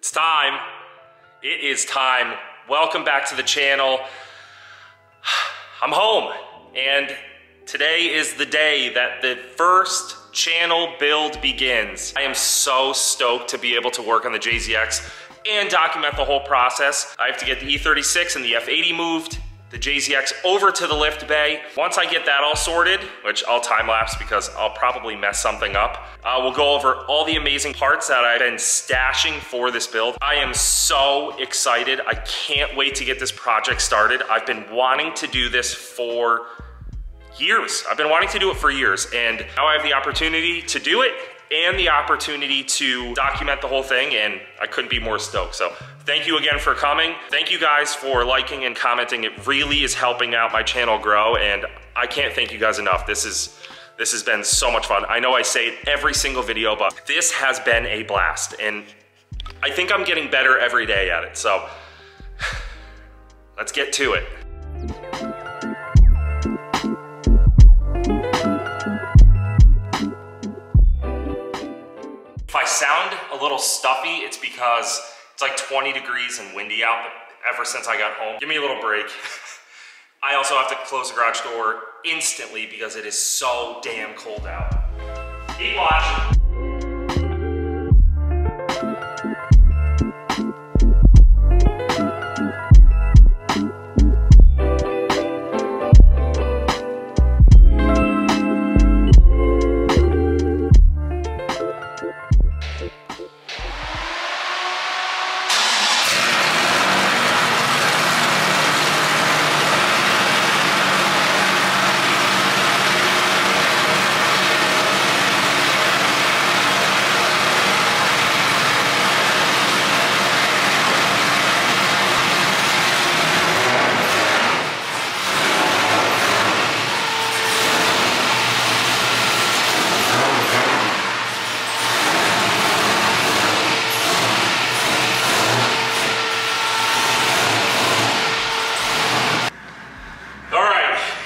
It's time. It is time. Welcome back to the channel. I'm home, and today is the day that the first channel build begins. I am so stoked to be able to work on the JZX and document the whole process. I have to get the E36 and the F80 moved, the JZX over to the lift bay. Once I get that all sorted, which I'll time lapse because I'll probably mess something up, we'll go over all the amazing parts that I've been stashing for this build. I am so excited. I can't wait to get this project started. I've been wanting to do this for years. I've been wanting to do it for years, and now I have the opportunity to do it and the opportunity to document the whole thing, and I couldn't be more stoked. So thank you again for coming. Thank you guys for liking and commenting. It really is helping out my channel grow, and I can't thank you guys enough. This has been so much fun. I know I say it every single video, but this has been a blast, and I think I'm getting better every day at it. So let's get to it. If I sound a little stuffy, it's because it's like 20 degrees and windy out ever since I got home. Give me a little break. I also have to close the garage door instantly because it is so damn cold out. Keep watching.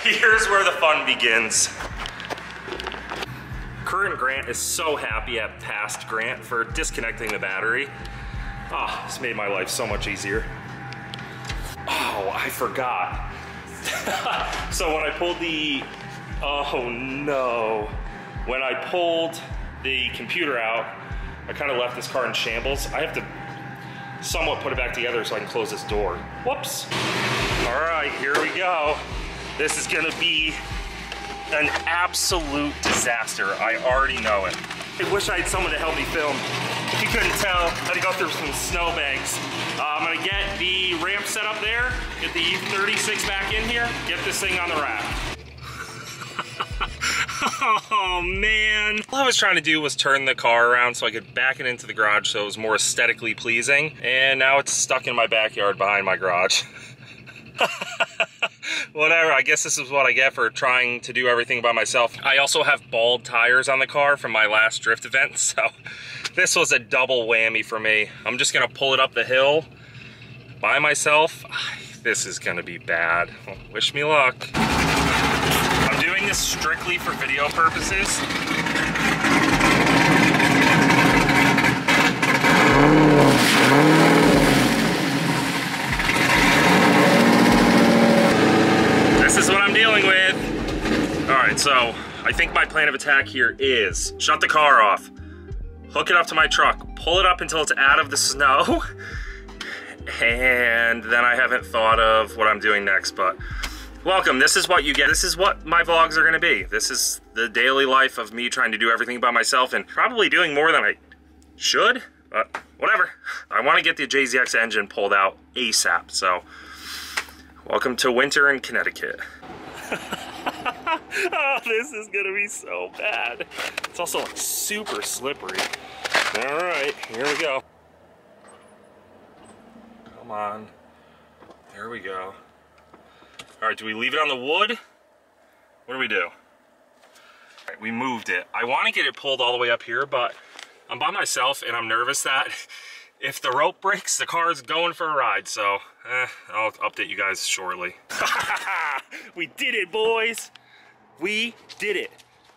Here's where the fun begins. Current Grant is so happy at past Grant for disconnecting the battery. Oh, this made my life so much easier. Oh, I forgot. So when I pulled the, oh no. When I pulled the computer out, I kind of left this car in shambles. I have to somewhat put it back together so I can close this door. Whoops. All right, here we go. This is gonna be an absolute disaster. I already know it. I wish I had someone to help me film. If you couldn't tell, I had to go through some snowbanks. I'm gonna get the ramp set up there, get the E36 back in here, get this thing on the rack. Oh man. All I was trying to do was turn the car around so I could back it into the garage so it was more aesthetically pleasing, and now it's stuck in my backyard behind my garage. Whatever, I guess this is what I get for trying to do everything by myself. I also have bald tires on the car from my last drift event, so this was a double whammy for me. I'm just gonna pull it up the hill by myself. This is gonna be bad. Well, wish me luck. I'm doing this strictly for video purposes. This is what I'm dealing with. All right, so I think my plan of attack here is shut the car off, hook it up to my truck, pull it up until it's out of the snow, and then I haven't thought of what I'm doing next, but welcome. This is what you get. This is what my vlogs are gonna be. This is the daily life of me trying to do everything by myself and probably doing more than I should, but whatever. I wanna get the JZX engine pulled out ASAP, so welcome to winter in Connecticut. Oh, this is gonna be so bad. It's also like super slippery. All right, here we go. Come on. There we go. All right, do we leave it on the wood? What do we do? All right, we moved it. I want to get it pulled all the way up here, but I'm by myself and I'm nervous that if the rope breaks, the car's going for a ride, so I'll update you guys shortly. We did it, boys! We did it!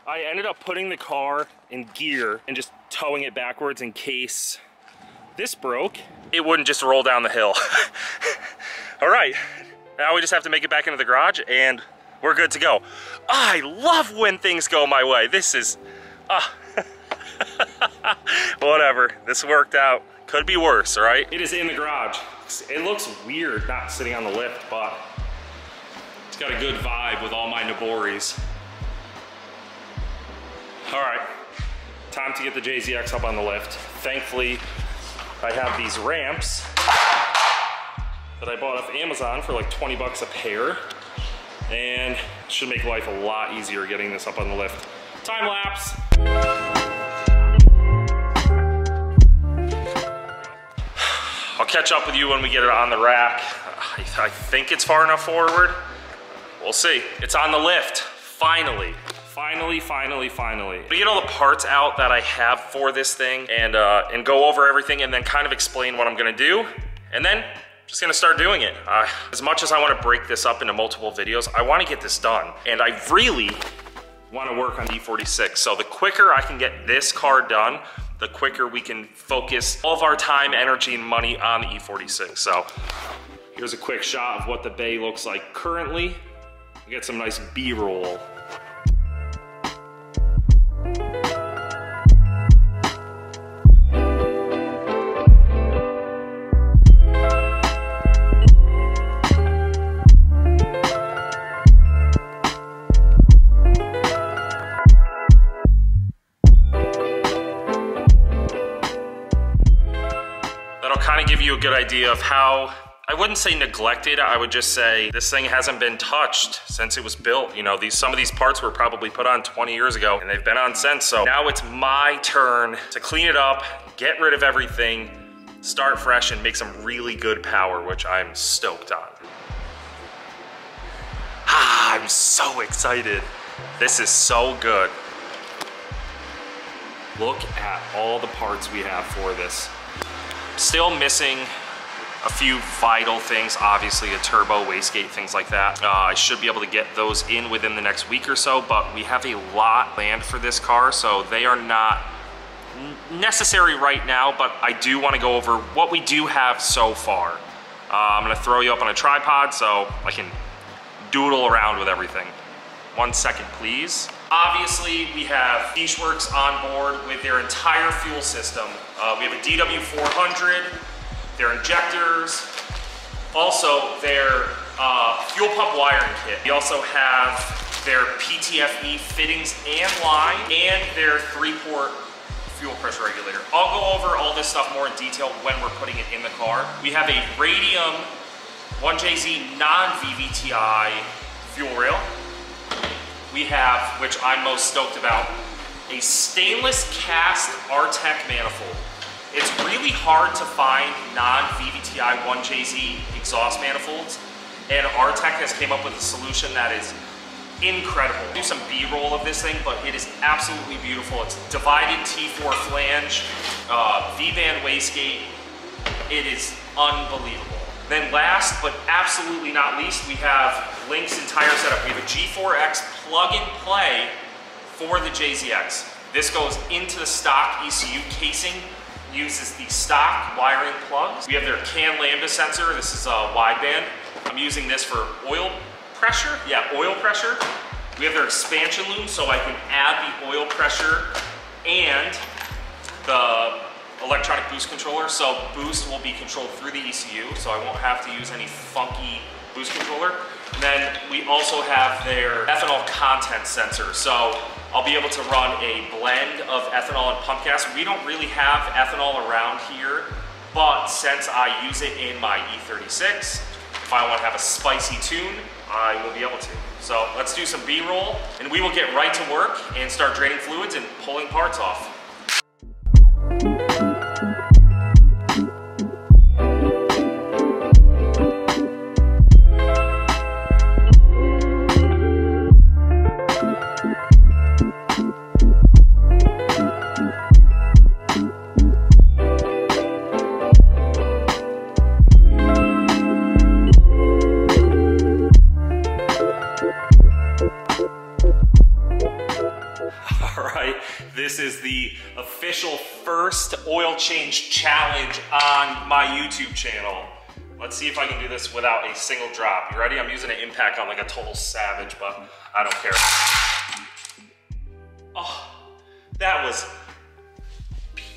I ended up putting the car in gear and just towing it backwards in case this broke, it wouldn't just roll down the hill. All right, now we just have to make it back into the garage and we're good to go. I love when things go my way. This is, whatever, this worked out. Could be worse, right? It is in the garage. It looks weird not sitting on the lift, but it's got a good vibe with all my Noboris. All right, time to get the JZX up on the lift. Thankfully, I have these ramps that I bought off Amazon for like 20 bucks a pair, and it should make life a lot easier getting this up on the lift. Time lapse. I'll catch up with you when we get it on the rack. I think it's far enough forward. We'll see. It's on the lift, finally. Finally. We get all the parts out that I have for this thing and go over everything and then kind of explain what I'm gonna do. And then just gonna start doing it. As much as I wanna break this up into multiple videos, I wanna get this done. And I really wanna work on the E46. So the quicker I can get this car done, the quicker we can focus all of our time, energy, and money on the E46. So here's a quick shot of what the bay looks like currently. We get some nice B-roll. Give you a good idea of how, I wouldn't say neglected, I would just say this thing hasn't been touched since it was built. You know, some of these parts were probably put on 20 years ago and they've been on since. So now it's my turn to clean it up, get rid of everything, start fresh and make some really good power, which I'm stoked on. I'm so excited. This is so good. Look at all the parts we have for this. Still missing a few vital things, obviously a turbo, wastegate, things like that. I should be able to get those in within the next week or so, but we have a lot planned for this car, so they are not necessary right now, but I do want to go over what we do have so far. I'm gonna throw you up on a tripod so I can doodle around with everything. 1 second, please. Obviously, we have Fishworks on board with their entire fuel system. We have a DW400, their injectors, also their fuel pump wiring kit. We also have their PTFE fittings and line, and their 3-port fuel pressure regulator. I'll go over all this stuff more in detail when we're putting it in the car. We have a Radium 1JZ non-VVTi fuel rail. We have, which I'm most stoked about, a stainless cast RTEC manifold. It's really hard to find non-VVTi 1JZ exhaust manifolds, and RTEC has came up with a solution that is incredible. I'll do some B-roll of this thing, but it is absolutely beautiful. It's divided T4 flange, V-band wastegate. It is unbelievable. Then last, but absolutely not least, we have Link's entire setup. We have a G4X plug-and-play for the JZX. This goes into the stock ECU casing, uses the stock wiring plugs. We have their CAN lambda sensor. This is a wideband. I'm using this for oil pressure. Yeah, oil pressure. We have their expansion loom, so I can add the oil pressure and the electronic boost controller. So boost will be controlled through the ECU, so I won't have to use any funky boost controller. And then we also have their ethanol content sensor. So I'll be able to run a blend of ethanol and pump gas. We don't really have ethanol around here, but since I use it in my E36, if I want to have a spicy tune, I will be able to. So let's do some B-roll, and we will get right to work and start draining fluids and pulling parts off. This is the official first oil change challenge on my YouTube channel. Let's see if I can do this without a single drop. You ready? I'm using an impact on like a total savage, but I don't care. Oh, that was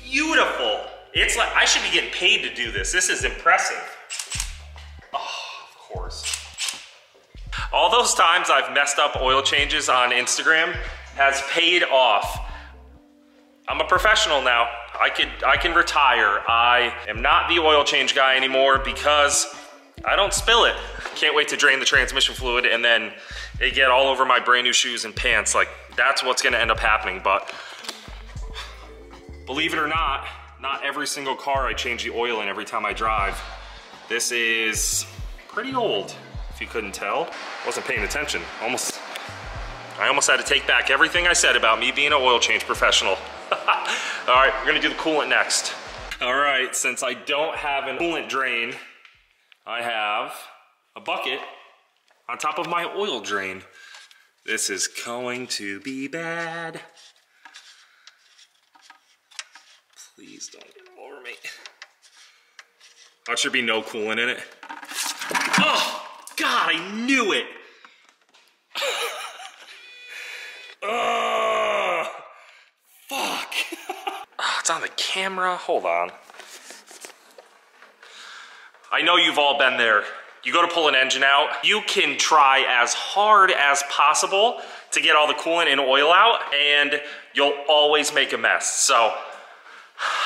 beautiful. It's like, I should be getting paid to do this. This is impressive. Oh, of course. All those times I've messed up oil changes on Instagram has paid off. I'm a professional now. I can retire. I am not the oil change guy anymore because I don't spill it. Can't wait to drain the transmission fluid and then it get all over my brand new shoes and pants. Like, that's what's gonna end up happening. But believe it or not every single car I change the oil in every time I drive. This is pretty old, if you couldn't tell. Wasn't paying attention. I almost had to take back everything I said about me being an oil change professional. All right, we're gonna do the coolant next. All right, since I don't have an coolant drain, I have a bucket on top of my oil drain. This is going to be bad. Please don't get all over me. There should be no coolant in it. Oh, God, I knew it. Fuck. Oh, it's on the camera. Hold on. I know you've all been there. You go to pull an engine out, you can try as hard as possible to get all the coolant and oil out, and you'll always make a mess. So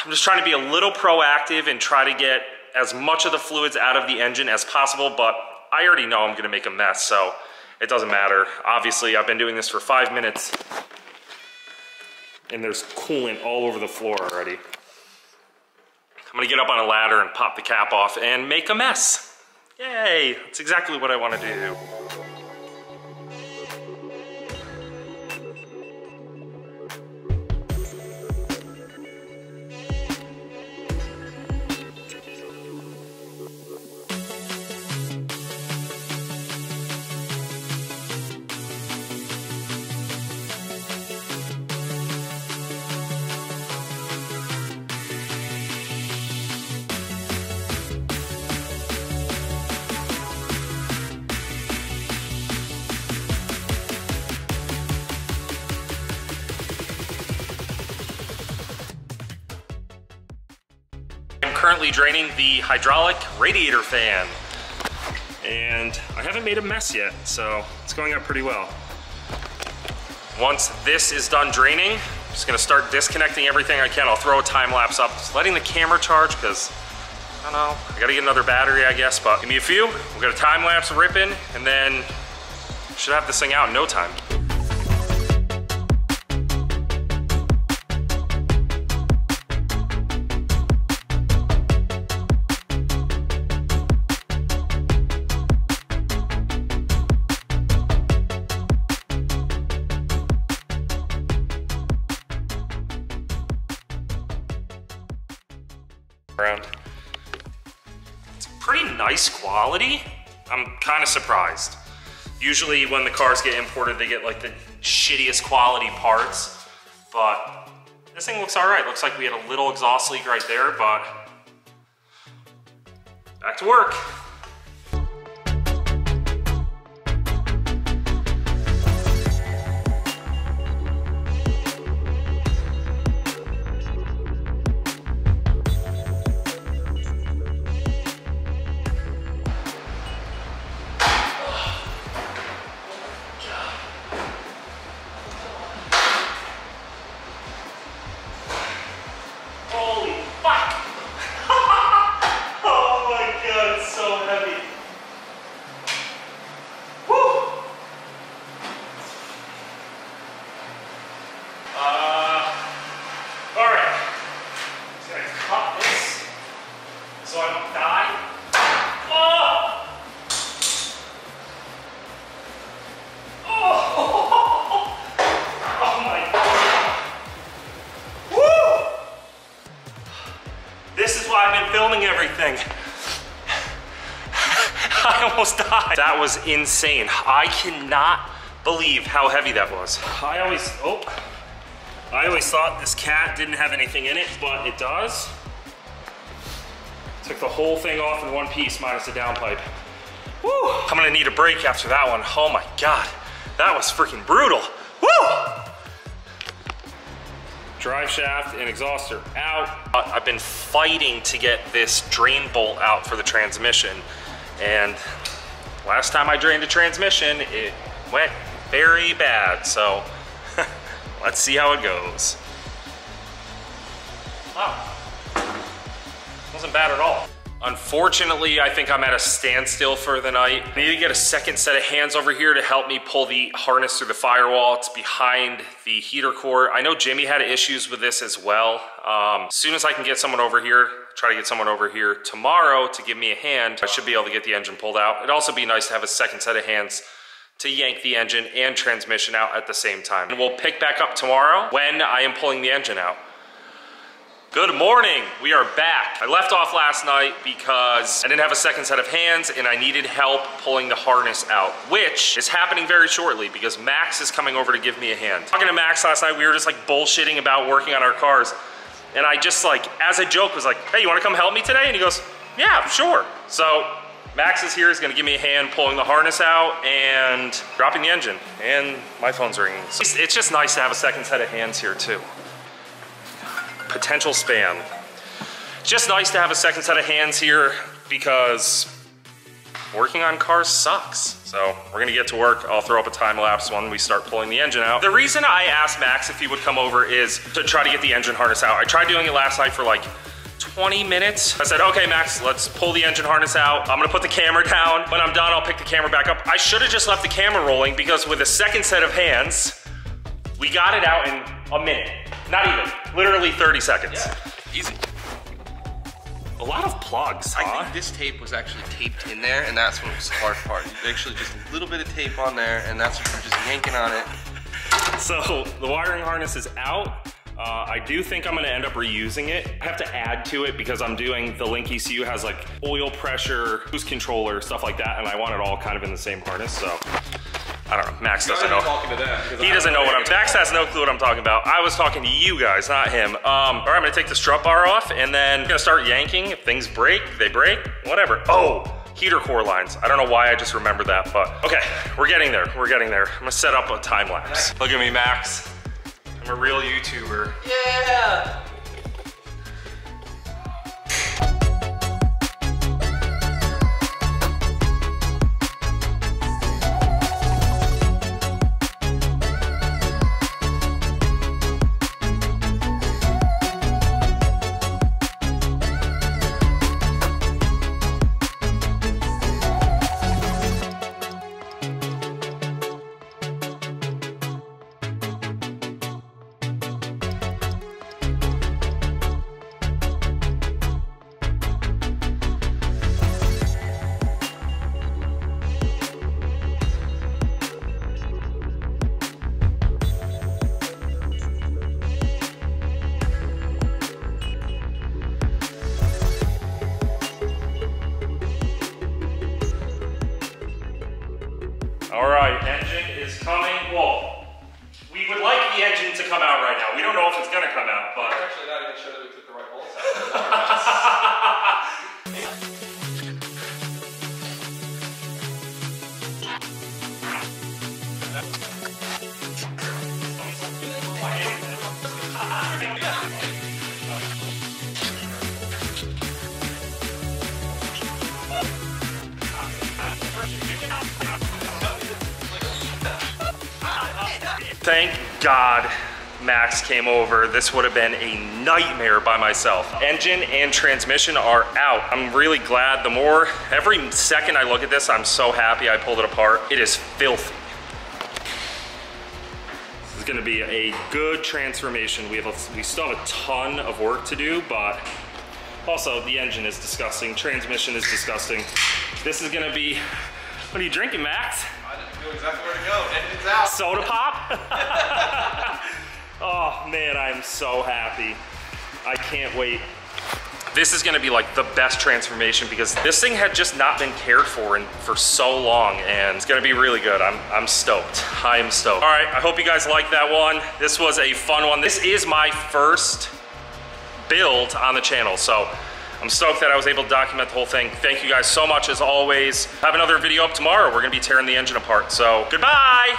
I'm just trying to be a little proactive and try to get as much of the fluids out of the engine as possible, but I already know I'm gonna make a mess, so it doesn't matter. Obviously, I've been doing this for 5 minutes and there's coolant all over the floor already. I'm gonna get up on a ladder and pop the cap off and make a mess. Yay, that's exactly what I wanna do. Currently draining the hydraulic radiator fan, and I haven't made a mess yet, so it's going up pretty well. Once this is done draining, I'm just gonna start disconnecting everything I can. I'll throw a time lapse up, just letting the camera charge, because I don't know, I gotta get another battery, I guess, but give me a few. We'll get a time lapse ripping, and then should have this thing out in no time. It's pretty nice quality. I'm kind of surprised. Usually when the cars get imported, they get like the shittiest quality parts, but this thing looks all right. Looks like we had a little exhaust leak right there, but back to work. Filming everything. I almost died. That was insane. I cannot believe how heavy that was. I always, I always thought this cat didn't have anything in it, but it does. Took the whole thing off in one piece minus the downpipe. Woo! I'm gonna need a break after that one. Oh my God, that was freaking brutal. Woo! Drive shaft and exhauster out. I've been fighting to get this drain bolt out for the transmission, and last time I drained a transmission, it went very bad, so let's see how it goes. Oh, wasn't bad at all. Unfortunately, I think I'm at a standstill for the night. I need to get a second set of hands over here to help me pull the harness through the firewall. It's behind the heater core. I know Jimmy had issues with this as well. As soon as I can get someone over here, try to get someone over here tomorrow to give me a hand, I should be able to get the engine pulled out. It'd also be nice to have a second set of hands to yank the engine and transmission out at the same time. And we'll pick back up tomorrow when I am pulling the engine out. Good morning, we are back. I left off last night because I didn't have a second set of hands and I needed help pulling the harness out, which is happening very shortly because Max is coming over to give me a hand. Talking to Max last night, we were just like bullshitting about working on our cars. And I just like, as a joke, was like, hey, you wanna come help me today? And he goes, yeah, sure. So Max is here, he's gonna give me a hand pulling the harness out and dropping the engine. And my phone's ringing. So it's just nice to have a second set of hands here too. Potential spam. Just nice to have a second set of hands here because working on cars sucks. So we're gonna get to work. I'll throw up a time lapse when we start pulling the engine out. The reason I asked Max if he would come over is to try to get the engine harness out. I tried doing it last night for like 20 minutes. I said, okay, Max, let's pull the engine harness out. I'm gonna put the camera down. When I'm done, I'll pick the camera back up. I should have just left the camera rolling because with a second set of hands, we got it out in a minute. Not even, literally 30 seconds. Yeah, easy. A lot of plugs, huh? I think this tape was actually taped in there, and that's what was the hard part. Actually, just a little bit of tape on there, and that's what you're just yanking on it. So the wiring harness is out. I do think I'm gonna end up reusing it. I have to add to it because I'm doing, the Link ECU has like oil pressure, boost controller, stuff like that, and I want it all kind of in the same harness, so. I don't know, Max doesn't know. He doesn't know what Max has no clue what I'm talking about. I was talking to you guys, not him. All right, I'm gonna take the strut bar off and then I'm gonna start yanking. If things break, they break, whatever. Oh, heater core lines. I don't know why I just remembered that, but okay, we're getting there, we're getting there. I'm gonna set up a time lapse. Look at me, Max. I'm a real YouTuber. Yeah! All right, engine is coming. Well, we would like the engine to come out right now. We don't know if it's gonna come out, but. We're actually not even sure that we took the right bolts out. Thank God Max came over. This would have been a nightmare by myself. Engine and transmission are out. I'm really glad. Every second I look at this, I'm so happy I pulled it apart. It is filthy. This is gonna be a good transformation. We still have a ton of work to do, but also the engine is disgusting. Transmission is disgusting. This is gonna be, what are you drinking, Max? I know exactly where to go. Engine's out. Soda pop? Oh man, I'm so happy. I can't wait this is gonna be like the best transformation because this thing had just not been cared for so long, and it's gonna be really good. I'm stoked. I am stoked. All right, I hope you guys liked that one. This was a fun one. This is my first build on the channel, so I'm stoked that I was able to document the whole thing. Thank you guys so much as always. Have another video up tomorrow. We're gonna be tearing the engine apart, so goodbye.